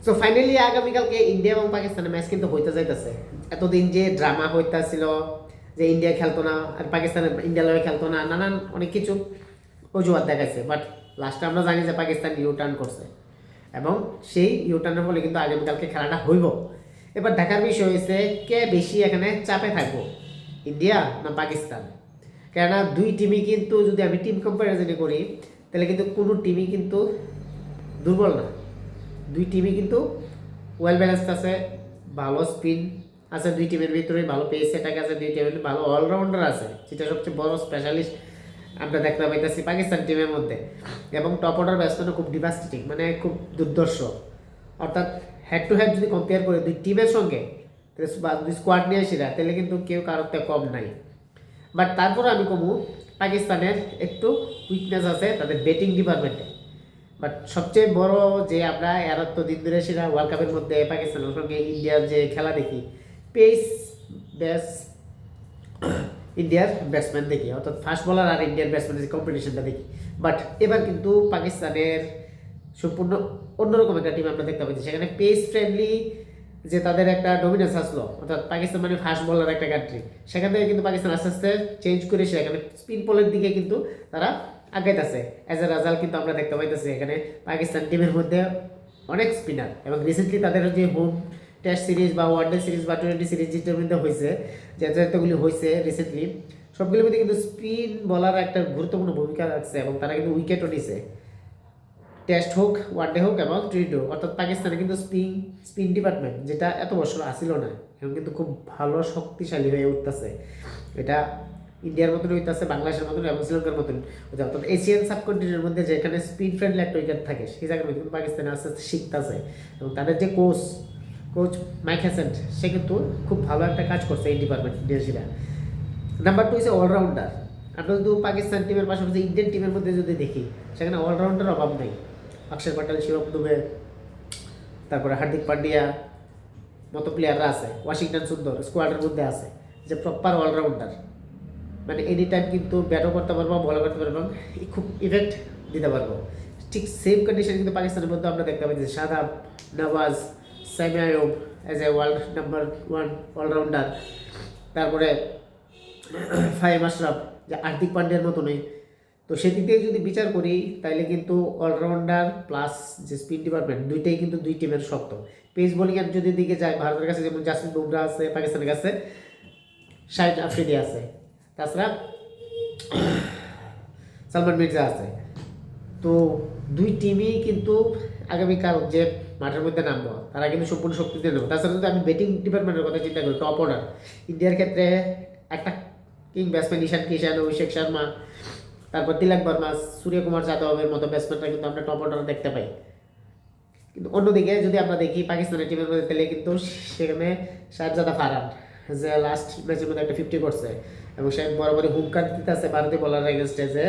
So finally আগামীকালকে India এবং পাকিস্তানের ম্যাচ কিন্তু হইতে যাইতেছে। এতদিন যে ড্রামা হইতাছিল যে ইন্ডিয়া খেলতো না আর পাকিস্তানের ইন্ডিয়া লয়ে খেলতো না, নানান অনেক কিছু অজুহাত দেখাইছে, বাট লাস্টে আমরা জানি যে পাকিস্তান ইউটার্ন করছে এবং সেই ইউটার্নের ফলে কিন্তু আগামীকালকে খেলাটা হইব। এবার দেখার বিষয় হয়েছে কে বেশি এখানে চাপে থাকবো, ইন্ডিয়া না পাকিস্তান। কেননা দুই টিমই কিন্তু, যদি আমি টিম কম্পারিজনে করি তাহলে কিন্তু কোনো টিমই কিন্তু দুর্বল না। দুই টিমই কিন্তু ওয়েল ব্যালেন্সড আছে, ভালো স্পিন আছে দুই টিমের ভিতরে, ভালো পেস অ্যাটাক আছে দুই টিমের, ভালো অলরাউন্ডার আছে, যেটা সবচেয়ে বড় স্পেশালিস্ট আমরা দেখতে পাইতেছি পাকিস্তান টিমের মধ্যে। এবং টপ অর্ডার ব্যাটসম্যানও খুব ডিভাস্টিং, মানে খুব দুর্দর্শ। অর্থাৎ হেড টু হেড যদি কম্পেয়ার করে দুই টিমের সঙ্গে, দুই স্কোয়াড নিয়ে আসি না, তাহলে কিন্তু কেউ কারোর থেকে কম নাই। বাট তারপরে আমি কমু পাকিস্তানের একটু উইকনেস আছে তাদের ব্যাটিং ডিপার্টমেন্টে। বাট সবচেয়ে বড় যে আমরা এর তো দিন ধরে সেটা ওয়ার্ল্ড কাপের মধ্যে পাকিস্তানের সঙ্গে ইন্ডিয়ার যে খেলা দেখি, পেস ব্যাস ইন্ডিয়ার ব্যাটসম্যান দেখি, অর্থাৎ ফাস্ট বলার আর ইন্ডিয়ার ব্যাটসম্যানের যে কম্পিটিশনটা দেখি। বাট এবার কিন্তু পাকিস্তানের সম্পূর্ণ অন্যরকম একটা টিম আমরা দেখতে পাচ্ছি। সেখানে পেস ফ্রেন্ডলি যে তাদের একটা ডমিনেন্স আসলো, অর্থাৎ পাকিস্তান মানে ফাস্ট বলার একটা কান্ট্রি, সেখান থেকে কিন্তু পাকিস্তান আস্তে আস্তে চেঞ্জ করে সেখানে স্পিন বলের দিকে কিন্তু তারা আগাইতেছে। অ্যাজ এ রেজাল্ট কিন্তু আমরা দেখতে পাইতেছি এখানে পাকিস্তান টিমের মধ্যে অনেক স্পিনার। এবং রিসেন্টলি তাদের যে হোম টেস্ট সিরিজ বা ওয়ানডে সিরিজ বা টোয়েন্টি সিরিজ যেটার মধ্যে হয়েছে, যে যেতগুলি হয়েছে রিসেন্টলি, সবগুলোর মধ্যে কিন্তু স্পিন বলার একটা গুরুত্বপূর্ণ ভূমিকা রাখছে এবং তারা কিন্তু উইকেটও নিছে, টেস্ট হোক ওয়ানডে হোক এবং টি20। অর্থাৎ পাকিস্তানে কিন্তু স্পিন ডিপার্টমেন্ট যেটা এত বছর আসিল না, এখন কিন্তু খুব ভালো শক্তিশালী হয়ে উঠতেছে। এটা ইন্ডিয়ার মতন হইতেছে, বাংলাদেশের মতন এবং শ্রীলঙ্কার মতন। অর্থাৎ এশিয়ান সাবকন্টিনেন্টের মধ্যে যেখানে স্পিন ফ্রেন্ডলি একটা উইকেট থাকে, সেই জায়গায় কিন্তু পাকিস্তানে আস্তে আস্তে শিখতেছে। এবং তাদের যে কোচ মাইক হ্যাসেন্ট, সে কিন্তু খুব ভালো একটা কাজ করছে এই ডিপার্টমেন্ট ইন্ডিয়াসীরা। নাম্বার 2 হচ্ছে অলরাউন্ডার। আমরা যদি পাকিস্তান টিমের পাশাপাশি ইন্ডিয়ান টিমের মধ্যে যদি দেখি, সেখানে অলরাউন্ডার অভাব নেই। অক্ষর প্যাটেল, শিবম দুবে, তারপরে হার্দিক পান্ডিয়া মতো প্লেয়াররা আছে, ওয়াশিংটন সুন্দর স্কোয়াডের মধ্যে আছে, যে প্রপার অলরাউন্ডার। মানে এনি টাইম কিন্তু ব্যাটও করতে পারবো, বলও করতে পারবো, খুব ইফেক্ট দিতে পারবো। ঠিক সেম কন্ডিশন কিন্তু পাকিস্তানের মধ্যে আমরা দেখতে পাচ্ছি। Shadab, Nawaz, Saim Ayub as a world number 1 allrounder. তারপরে ফাহিম আশরাফ, যে হার্দিক পান্ডিয়ার মতনই। তো সেদিক থেকে যদি বিচার করি তাহলে কিন্তু অলরাউন্ডার প্লাস যে স্পিন ডিপার্টমেন্ট, দুইটাই কিন্তু দুই টিমের শক্ত। পেস বোলিং এর যদি দিকে যায়, ভারতের কাছে যেমন জাসপ্রীত বুমরা আছে, পাকিস্তানের কাছে শাহিদ আফ্রিদি আছে, তাছাড়া সালমান মির্জা আছে। তো দুই টিমই কিন্তু আগামীকাল যে মাঠের মধ্যে নামবো, তারা কিন্তু সম্পূর্ণ শক্তি দিয়ে নেবো। তাছাড়া যদি আমি ব্যাটিং ডিপার্টমেন্টের কথা চিন্তা করি, টপ অর্ডার ইন্ডিয়ার ক্ষেত্রে একটা কিং ব্যাটসম্যান ঈশান কিষান, অভিষেক শর্মা, তারপর তিলক বর্মা, সূর্যকুমার যাদবের মতো ব্যাটসম্যানরা কিন্তু আমরা টপ অর্ডার দেখতে পাই। কিন্তু অন্যদিকে যদি আমরা দেখি পাকিস্তানের টিমের মধ্যে, তাহলে কিন্তু সেখানে শাহজাদা ফারহান, যে লাস্ট ম্যাচের মধ্যে একটা 50 করছে এবং সে বরাবরই হুঙ্কার দিতে আছে ভারতীয় বলার এগেনস্টে, যে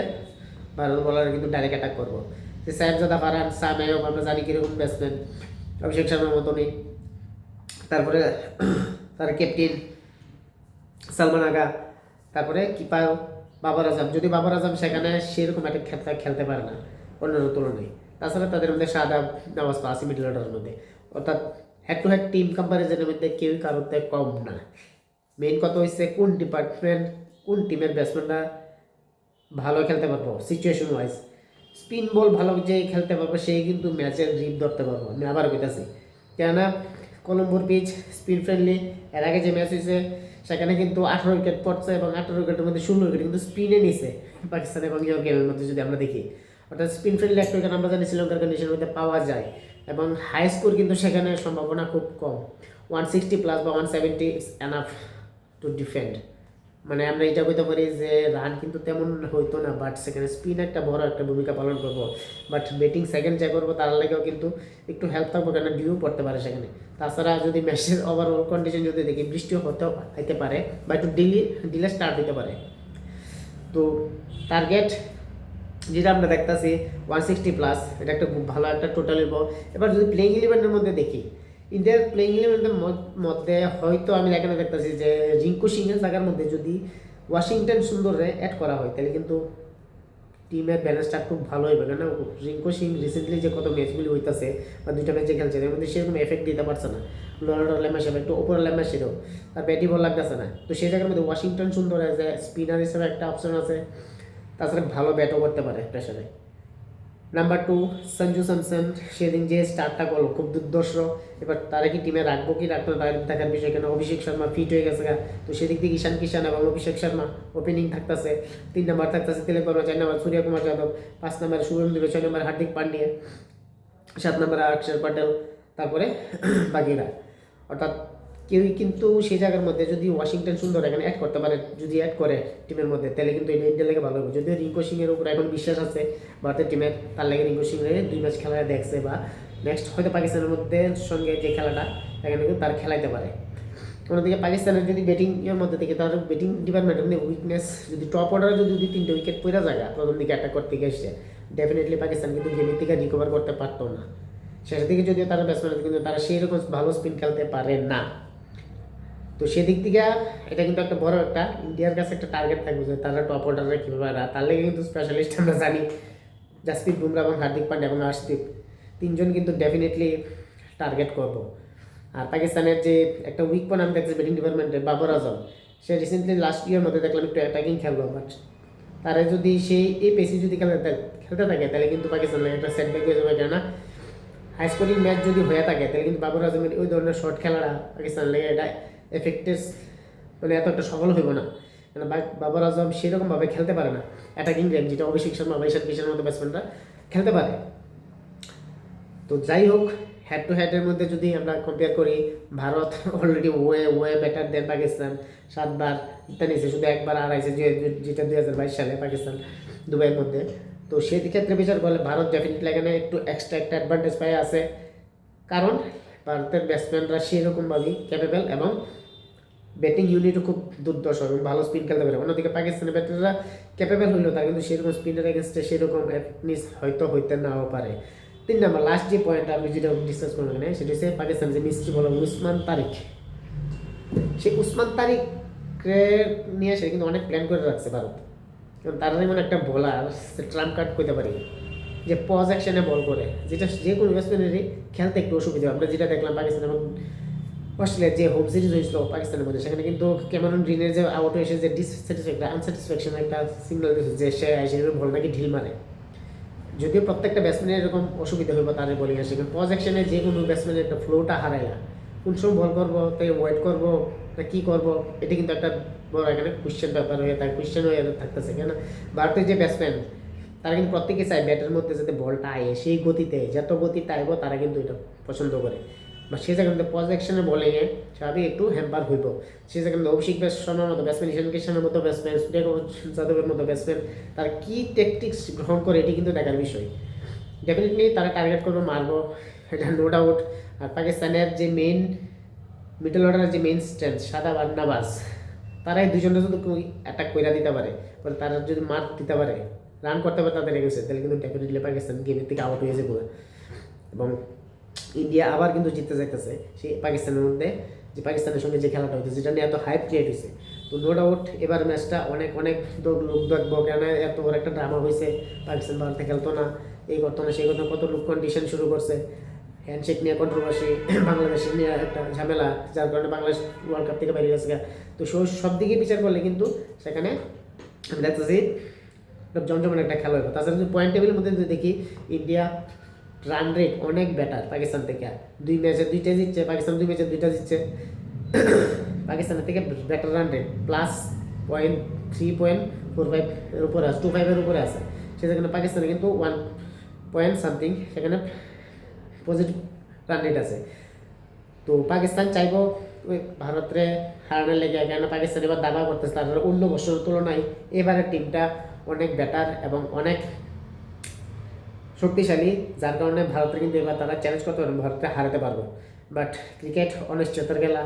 ভারতীয় বলার কিন্তু ডাইরেক্ট অ্যাটাক করবো। যে শাহজাদা ফারহান, সাম আইয়ুব আমরা জানি কীরকম ব্যাটসম্যান, অভিষেক শর্মার মতনই। তারপরে তার ক্যাপ্টেন সালমান আগা, তারপরে কিপার বাবর আজম। যদি বাবর আজম সেখানে সেরকম একটা খেলতে পারে না অন্যান্য তুলনায়। তাছাড়া তাদের মধ্যে শাদাব, নওয়াজ আসি মিডল অর্ডারের মধ্যে। অর্থাৎ হেড টু হেড টিম কম্পারিজনের মধ্যে কেউই কারোর থেকে কম না। মেইন কথা হচ্ছে কোন ডিপার্টমেন্ট, কোন টিমের ব্যাটসম্যানরা ভালো খেলতে পারবো সিচুয়েশন ওয়াইজ। স্পিন বল ভালো যে খেলতে পারবো সেই কিন্তু ম্যাচের রিপ ধরতে পারবো। আমি আবার কইতাছি, কেননা কলম্বোর পিচ স্পিন ফ্রেন্ডলি। এর আগে যে ম্যাচ হয়েছে সেখানে কিন্তু 18 উইকেট পড়ছে এবং 18 উইকেটের মধ্যে 16 উইকেট কিন্তু স্পিনে নিছে পাকিস্তান এবং ইয়র গেমের মধ্যে যদি আমরা দেখি। অর্থাৎ স্পিন ফ্রেন্ডলি একটা উইকেট আমরা জানি শ্রীলঙ্কার কন্ডিশনের মধ্যে পাওয়া যায় এবং হাই স্কোর কিন্তু সেখানে সম্ভাবনা খুব কম। 160 প্লাস বা 170 ইটস এনাফ টু ডিফেন্ড। মানে আমরা এটা বলতে পারি যে রান কিন্তু তেমন হইতো না, বাট সেখানে স্পিন একটা বড় একটা ভূমিকা পালন করবো। বাট ব্যাটিং সেকেন্ড যে করবো তার লাগেও কিন্তু একটু হেল্প থাকবো, কেন ডিউ পড়তে পারে সেখানে। তাছাড়া যদি ম্যাচের ওভারঅল কন্ডিশন যদি দেখি, বৃষ্টিও হতে পারে বা একটু ডিলে স্টার্ট হতে পারে। তো টার্গেট যেটা আমরা দেখতেছি 160 প্লাস, এটা একটা খুব ভালো একটা টোটাল হইব। এবার যদি প্লেইং ইলেভেনের মধ্যে দেখি, ইন্ডিয়ার প্লেইং ইলেভেনের মধ্যে হয়তো আমি এখানে দেখতেছি যে রিঙ্কু সিংয়ের জায়গার মধ্যে যদি ওয়াশিংটন সুন্দরে অ্যাড করা হয়, তাহলে কিন্তু টিমের ব্যালেন্সটা খুব ভালো হইবে, কেন রিঙ্কু সিং রিসেন্টলি যে কত ম্যাচগুলি হইতেছে বা দুইটা ম্যাচে খেলছে এর মধ্যে সেরকম এফেক্ট দিতে পারছে না। লোনাল্ডো লেমা হিসেবে একটু ওপর লেমা ছিল, আর ব্যাটই বল লাগতেছে না। তো সেই জায়গার মধ্যে ওয়াশিংটন সুন্দর যে স্পিনার হিসেবে একটা অপশন আছে, তাছাড়া ভালো ব্যাটও করতে পারে প্রেশারে। নাম্বার 2 সঞ্জু স্যামসন, সেদিন যে স্টার্টটা করলো খুব দুর্দর্শ। এবার তারা কি টিমে রাখবো কি রাখবো না তার দেখার বিষয়, কেন অভিষেক শর্মা ফিট হয়ে গেছে তো সেদিক থেকে ঈশান কিষান এবং অভিষেক শর্মা ওপেনিং থাকতেছে। 3 নম্বর থাকতেছে তিলক বর্মা, 4 নম্বর সূর্য কুমার যাদব, 5 নম্বর শুভম দুবে, 6 নম্বর হার্দিক পান্ডিয়া, 7 নম্বর অক্ষর পটেল, তারপরে বাকিরা। অর্থাৎ কেউই কিন্তু সেই জায়গার মধ্যে যদি ওয়াশিংটন সুন্দর এখানে অ্যাড করতে পারে, যদি অ্যাড করে টিমের মধ্যে, তাহলে কিন্তু এটা ইন্ডিয়ার লেগে ভালো হবে। যদিও রিঙ্কু সিংয়ের উপর এখন বিশ্বাস আছে ভারতের টিমের, তার লেগে রিঙ্কু সিংয়ের 2 ম্যাচ খেলা দেখছে, বা নেক্সট হয়তো পাকিস্তানের মধ্যে সঙ্গে যে খেলাটা এখানে কিন্তু তার খেলাইতে পারে। অন্যদিকে পাকিস্তানের যদি ব্যাটিংয়ের মধ্যে থেকে তার ব্যাটিং ডিপার্টমেন্টের মধ্যে উইকনেস, যদি টপ অর্ডারে যদি 2-3টে উইকেট পড়ে জায়গা প্রথম দিকে অ্যাটাক করতে গিয়ে এসছে, ডেফিনেটলি পাকিস্তান কিন্তু গেমের থেকে রিকভার করতে পারতো না। শেষের দিকে যদিও তারা ব্যাটসম্যান কিন্তু তারা সেই রকম ভালো স্পিন খেলতে পারে না। তো সেদিক থেকে এটা কিন্তু একটা বড় একটা ইন্ডিয়ার কাছে একটা টার্গেট থাকবে যে তারা টপ অর্ডারে কীভাবে, তার লেগে কিন্তু স্পেশালিস্ট আমরা জানি জাসপ্রীত বুমরা এবং হার্দিক পান্ডে এবং আর্শদীপ, 3জন কিন্তু ডেফিনেটলি টার্গেট করবো। আর পাকিস্তানের যে একটা উইক পয়েন্ট আমি দেখছি ব্যাটিং ডিপার্টমেন্টে, বাবর আজম, সে রিসেন্টলি লাস্ট ইয়ার মধ্যে দেখলাম একটু অ্যাটাকিং খেললো, বাট তারা যদি সেই এই পেসি যদি খেলতে থাকে তাহলে কিন্তু পাকিস্তান লাগে একটা সেটব্যাক হয়ে যাবে। কেননা হাই স্কোরিং ম্যাচ যদি হয়ে থাকে তাহলে কিন্তু বাবর আজমের ওই ধরনের শর্ট খেলাটা পাকিস্তান লেগে এটা এফেক্টেড মানে এত একটা সফল হইব না, কেন বাবর আজম সেরকমভাবে খেলতে পারে না অ্যাটাকিং গেম, যেটা অভিষেক শর্মা বা ঈশান কিষানের মতো ব্যাটসম্যানরা খেলতে পারে। তো যাই হোক, হেড টু হেডের মধ্যে যদি আমরা কম্পেয়ার করি, Bharat already way better than Pakistan. 7বার জিতে নিয়েছে, শুধু একবার হারাইছে যেটা 2022 সালে পাকিস্তান দুবাইয়ের মধ্যে। তো সেই ক্ষেত্রে বিচার করলে ভারত ডেফিনেটলি এখানে একটু এক্সট্রা একটা অ্যাডভান্টেজ পাই আছে, কারণ ভারতের ব্যাটসম্যানরা সেরকমভাবেই ক্যাপেবল এবং ব্যাটিং ইউনিটও খুব দুর্দর্শ এবং ভালো স্পিন খেলতে পারে। অন্যদিকে পাকিস্তানের ব্যাটাররা ক্যাপেবল হইলেও তারা কিন্তু সেরকম স্পিনের এগেনস্টে সেরকম অ্যাফিটনেস হয়তো হইতে নাও পারে। 3 নম্বর লাস্ট যে পয়েন্ট আমি যেটা ডিসকাস করবো এখানে, সেটা হচ্ছে পাকিস্তান যে মিস্ট্রি বলো উসমান তারিক, সেই উসমান তারিককে নিয়ে সে কিন্তু অনেক প্ল্যান করে রাখছে ভারত, কারণ তারা যেমন একটা বোলার ট্রাম্প কার্ড করতে পারি যে পজ অ্যাকশনে বল করে, যেটা যে কোনো ব্যাটসম্যানেরই খেলতে একটু অসুবিধা। আমরা যেটা দেখলাম পাকিস্তান এবং অস্ট্রেলিয়ার যে হোম সিরিজ হয়েছিল পাকিস্তানের মধ্যে, সেখানে কিন্তু ক্যামেরন গ্রিনের যে আউট এসে যে আনস্যাটিসফ্যাকশন একটা সিগন্যাল দিয়েছে যে সে বল নাকি ঢিল মারে। যদিও প্রত্যেকটা ব্যাটসম্যানের এরকম অসুবিধা হইব তার বোলিং আসে, কিন্তু পজ অ্যাকশনে যে কোনো ব্যাটসম্যানের একটা ফ্লোটা হারাইলা, কোন সময় বল করবো তাই ওয়েট করবো না কী করবো, এটা কিন্তু একটা বড় এখানে কোয়েশ্চেন ব্যাপার হয়ে থাকে, কোয়েশ্চেন হয়ে থাকতেছে। কেন ভারতের যে ব্যাটসম্যান তারা কিন্তু প্রত্যেকে চায় ব্যাটের মধ্যে যাতে বলটা আয়, সেই গতিতে যত গতিতে আইব তারা কিন্তু এটা পছন্দ করে, বা সে জায়গায় পজ অ্যাকশনের বোলিংয়ে স্বাভাবিক একটু হ্যাম্পার হইব। সে জায়গায় অভিষেক শর্মার মতো ব্যাটসম্যান, ঈশান কিষানের মতো ব্যাটসম্যান, সূর্য যাদবের মতো ব্যাটসম্যান, তার কী ট্যাকটিক্স গ্রহণ করে এটি কিন্তু দেখার বিষয়। ডেফিনেটলি তারা টার্গেট করবে, মারবো, এটা নো ডাউট। আর পাকিস্তানের যে মেইন মিডল অর্ডারের যে মেইন স্ট্রেংথ সাদাব আর নওয়াজ, তারাই দুজনে যদি অ্যাটাক করে দিতে পারে, বলে তারা যদি মার দিতে পারে, রান করতে পারে তাদের এগেছে, তাহলে কিন্তু ডেফিনেটলি পাকিস্তান গেমের থেকে আউট হয়ে যাবে। এবং ইন্ডিয়া আবার কিন্তু জিততে যাইতেছে সেই পাকিস্তানের মধ্যে, যে পাকিস্তানের সঙ্গে যে খেলাটা হইতেছে যেটা নিয়ে এত হাইপ ক্রিয়েট হয়েছে। তো নো ডাউট এবার ম্যাচটা অনেক অনেক লোক দেখবো, কেন এত বড় একটা ড্রামা হয়েছে। পাকিস্তান ভারতে খেলতো না, এই করতো না সেই করতো, কত লোক কন্ডিশন শুরু করছে, হ্যান্ডশেক নিয়ে কন্ট্রোভার্সি, বাংলাদেশের নিয়ে একটা ঝামেলা, যার কারণে বাংলাদেশ ওয়ার্ল্ড কাপ থেকে বেরিয়ে গেছে। তো সব দিকে বিচার করলে কিন্তু সেখানে আমি দেখতেছি জমজমান একটা খেলা হইব। তাছাড়া যদি পয়েন্ট টেবিলের মধ্যে যদি দেখি, ইন্ডিয়া রান রেট অনেক বেটার পাকিস্তান থেকে, 2 ম্যাচে 2টা জিতছে, পাকিস্তান 2 ম্যাচে 2টা জিতছে। পাকিস্তানের থেকে better run rate plus point 3.45 এর উপরে আছে, 25 এর উপরে আছে। সেখানে পাকিস্তানে কিন্তু 1 পয়েন্ট সামথিং সেখানে পজিটিভ রান রেট আছে। তো পাকিস্তান চাইব ওই ভারতের হারানোর লেগে, কেন পাকিস্তান এবার দাবা করতেছে তার অন্য বছরের তুলনায় এবারের টিমটা অনেক বেটার এবং অনেক শক্তিশালী, যার কারণে ভারতের কিন্তু এবার তারা চ্যালেঞ্জ করতে পারবে, ভারতকে হারাতে পারবে। বাট ক্রিকেট অনিশ্চয়তার খেলা,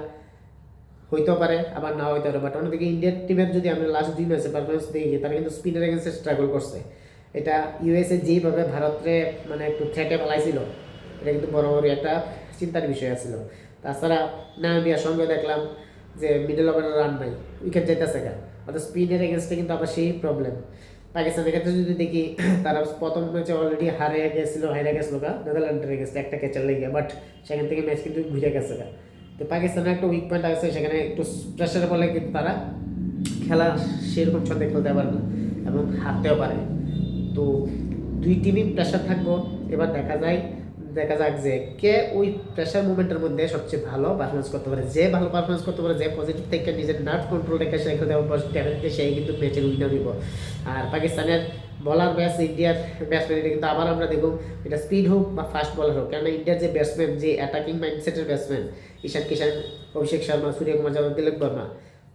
হইতেও পারে আবার না হইতে পারে। বাট অন্যদিকে ইন্ডিয়ান টিমের যদি আমরা লাস্ট 2 ম্যাচে পারফরমেন্স দেখি, তারা কিন্তু স্পিনের এগেন্সে স্ট্রাগল করছে। এটা ইউএসএ যেইভাবে ভারতরে মানে একটু থ্রেটে ফেলাইছিল, এটা কিন্তু বড় বড় একটা চিন্তার বিষয় আছিল। তাছাড়া নামিবিয়ার সঙ্গে দেখলাম যে মিডল ওভারের রান নাই, উইকেট যাইতেছে কেন, অর্থাৎ স্পিনের এগেন্সটে কিন্তু আবার সেই প্রবলেম। পাকিস্তানের ক্ষেত্রে যদি দেখি তারা প্রথম ম্যাচে অলরেডি হেরে গেছিল নেদারল্যান্ডে গেছে একটা ক্যাচের লেগে, বাট সেখান থেকে ম্যাচ কিন্তু ঘুরে গেছে। তো পাকিস্তানের একটা উইক পয়েন্ট আছে, সেখানে একটু প্রেশারে বলে কিন্তু তারা খেলা সেরকম ছন্দে খেলতে পারে না এবং হারতেও পারে। তো দুই টিমই প্রেশার থাকবো, এবার দেখা যাক যে কে ওই প্রেশার মুভমেন্টের মধ্যে সবচেয়ে ভালো পারফরমেন্স করতে পারে। যে ভালো পারফরমেন্স করতে পারে, যে পজিটিভ থেকে নিজের নার্ভ কন্ট্রোল রেখে সে খেলতে পারে, সেই কিন্তু ম্যাচের উইনার দিব। আর পাকিস্তানের বলার ব্যাস ইন্ডিয়ার ব্যাটসম্যান, এটা কিন্তু আবার আমরা দেখব এটা স্পিড হোক বা ফাস্ট বলার হোক, কেননা ইন্ডিয়ার যে ব্যাটসম্যান, যে অ্যাটাকিং মাইন্ডসেটের ব্যাটসম্যান, ঈশান কিষান, অভিষেক শর্মা, সূর্যকুমার যাদব, তিলক বর্মা,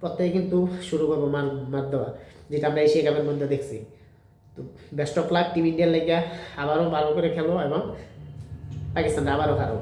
প্রত্যেকে কিন্তু শুরু করবো মার দেওয়া, যেটা আমরা এশিয়া কাপের মধ্যে দেখছি। তো বেস্ট অফ লাক টিম ইন্ডিয়ার লেগে, আবারও ভালো করে খেলো এবং পাকিস্তানটা আবারও হারো।